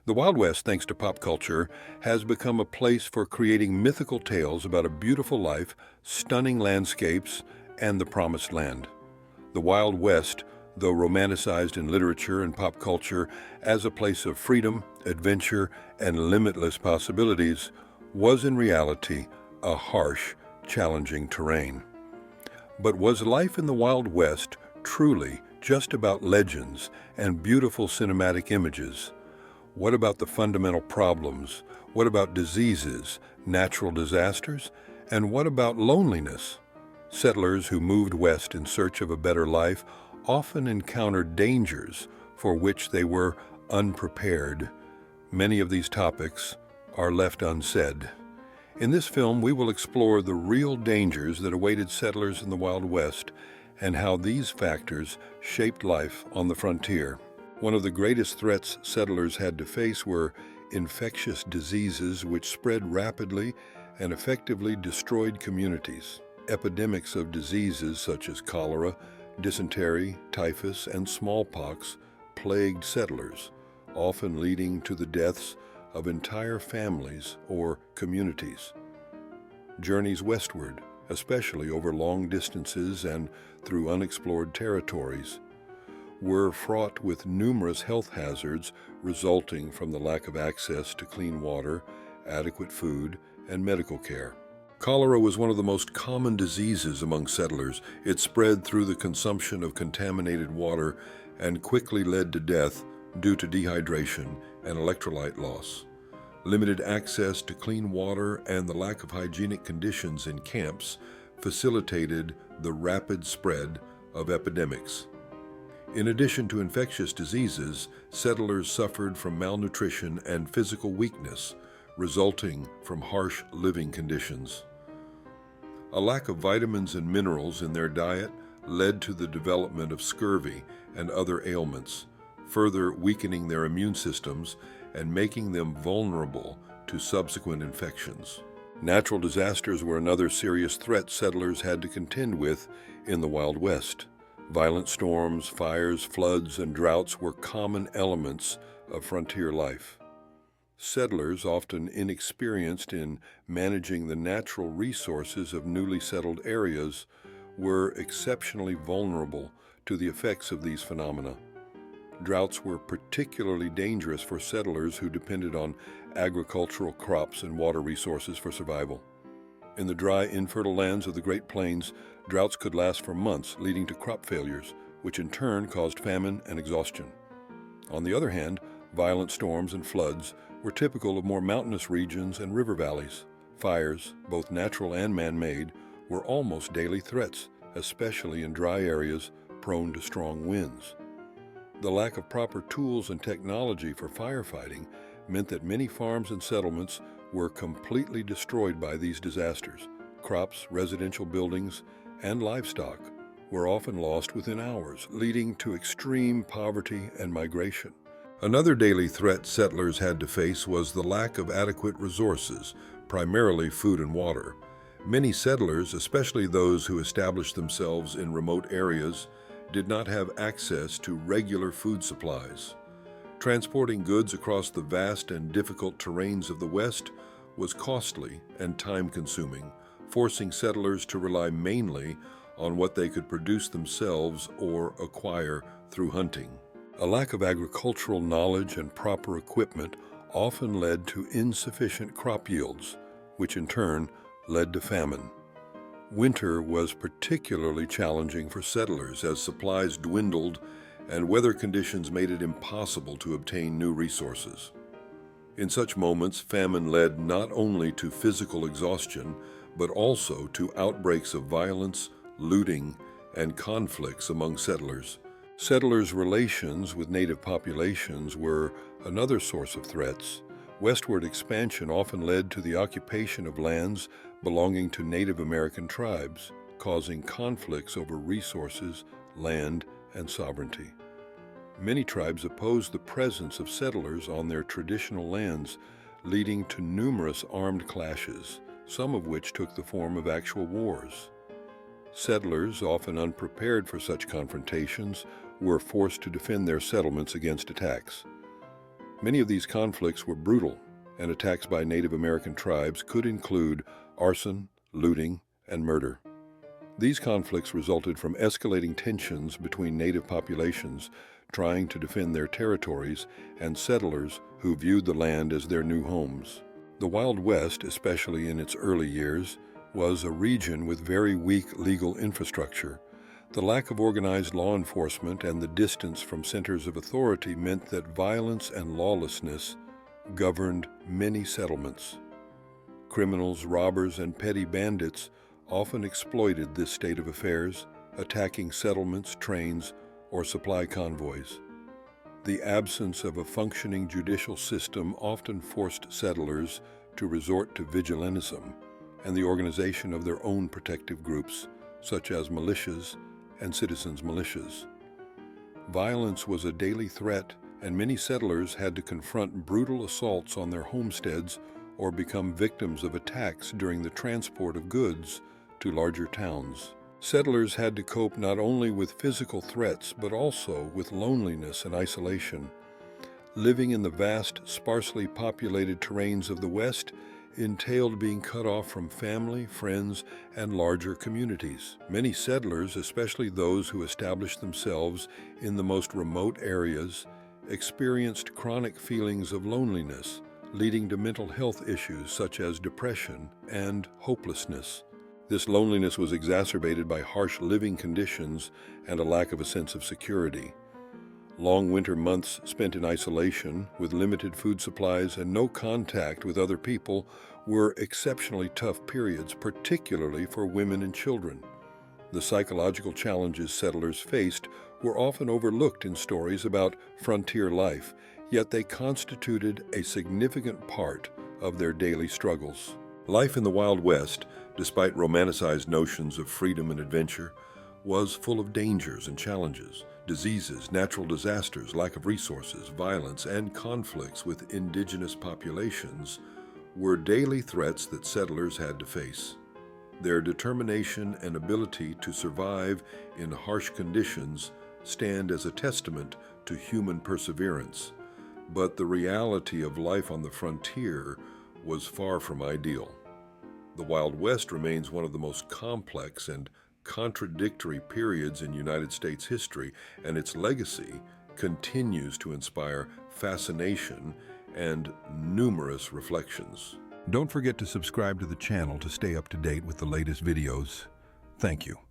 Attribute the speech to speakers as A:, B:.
A: The Wild West, thanks to pop culture, has become a place for creating mythical tales about a beautiful life, stunning landscapes, and the promised land. The Wild West, though romanticized in literature and pop culture as a place of freedom, adventure, and limitless possibilities, was in reality a harsh, challenging terrain. But was life in the Wild West truly just about legends and beautiful cinematic images? What about the fundamental problems? What about diseases, natural disasters? And what about loneliness? Settlers who moved west in search of a better life often encountered dangers for which they were unprepared. Many of these topics are left unsaid. In this film, we will explore the real dangers that awaited settlers in the Wild West and how these factors shaped life on the frontier. One of the greatest threats settlers had to face were infectious diseases which spread rapidly and effectively destroyed communities. Epidemics of diseases such as cholera, dysentery, typhus, and smallpox plagued settlers, often leading to the deaths of entire families or communities. Journeys westward, especially over long distances and through unexplored territories, were fraught with numerous health hazards resulting from the lack of access to clean water, adequate food, and medical care. Cholera was one of the most common diseases among settlers. It spread through the consumption of contaminated water and quickly led to death due to dehydration and electrolyte loss. Limited access to clean water and the lack of hygienic conditions in camps facilitated the rapid spread of epidemics. In addition to infectious diseases, settlers suffered from malnutrition and physical weakness, resulting from harsh living conditions. A lack of vitamins and minerals in their diet led to the development of scurvy and other ailments, further weakening their immune systems and making them vulnerable to subsequent infections. Natural disasters were another serious threat settlers had to contend with in the Wild West. Violent storms, fires, floods, and droughts were common elements of frontier life. Settlers, often inexperienced in managing the natural resources of newly settled areas, were exceptionally vulnerable to the effects of these phenomena. Droughts were particularly dangerous for settlers who depended on agricultural crops and water resources for survival. In the dry, infertile lands of the Great Plains, droughts could last for months, leading to crop failures, which in turn caused famine and exhaustion. On the other hand, violent storms and floods were typical of more mountainous regions and river valleys. Fires, both natural and man-made, were almost daily threats, especially in dry areas prone to strong winds. The lack of proper tools and technology for firefighting meant that many farms and settlements were completely destroyed by these disasters. Crops, residential buildings, and livestock were often lost within hours, leading to extreme poverty and migration. Another daily threat settlers had to face was the lack of adequate resources, primarily food and water. Many settlers, especially those who established themselves in remote areas, did not have access to regular food supplies. Transporting goods across the vast and difficult terrains of the West was costly and time-consuming, forcing settlers to rely mainly on what they could produce themselves or acquire through hunting. A lack of agricultural knowledge and proper equipment often led to insufficient crop yields, which in turn led to famine. Winter was particularly challenging for settlers as supplies dwindled and weather conditions made it impossible to obtain new resources. In such moments, famine led not only to physical exhaustion, but also to outbreaks of violence, looting, and conflicts among settlers. Settlers' relations with native populations were another source of threats. Westward expansion often led to the occupation of lands belonging to Native American tribes, causing conflicts over resources, land, and sovereignty. Many tribes opposed the presence of settlers on their traditional lands, leading to numerous armed clashes, some of which took the form of actual wars. Settlers, often unprepared for such confrontations, were forced to defend their settlements against attacks. Many of these conflicts were brutal, and attacks by Native American tribes could include arson, looting, and murder. These conflicts resulted from escalating tensions between native populations trying to defend their territories and settlers who viewed the land as their new homes. The Wild West, especially in its early years, was a region with very weak legal infrastructure. The lack of organized law enforcement and the distance from centers of authority meant that violence and lawlessness governed many settlements. Criminals, robbers, and petty bandits often exploited this state of affairs, attacking settlements, trains, or supply convoys. The absence of a functioning judicial system often forced settlers to resort to vigilantism and the organization of their own protective groups, such as militias and citizens' militias. Violence was a daily threat, and many settlers had to confront brutal assaults on their homesteads or become victims of attacks during the transport of goods to larger towns. Settlers had to cope not only with physical threats, but also with loneliness and isolation. Living in the vast, sparsely populated terrains of the West entailed being cut off from family, friends, and larger communities. Many settlers, especially those who established themselves in the most remote areas, experienced chronic feelings of loneliness, leading to mental health issues such as depression and hopelessness. This loneliness was exacerbated by harsh living conditions and a lack of a sense of security. Long winter months spent in isolation, with limited food supplies and no contact with other people, were exceptionally tough periods, particularly for women and children. The psychological challenges settlers faced were often overlooked in stories about frontier life, yet they constituted a significant part of their daily struggles. Life in the Wild West, despite romanticized notions of freedom and adventure, was full of dangers and challenges. Diseases, natural disasters, lack of resources, violence, and conflicts with indigenous populations were daily threats that settlers had to face. Their determination and ability to survive in harsh conditions stand as a testament to human perseverance. But the reality of life on the frontier was far from ideal. The Wild West remains one of the most complex and contradictory periods in United States history, and its legacy continues to inspire fascination and numerous reflections. Don't forget to subscribe to the channel to stay up to date with the latest videos. Thank you.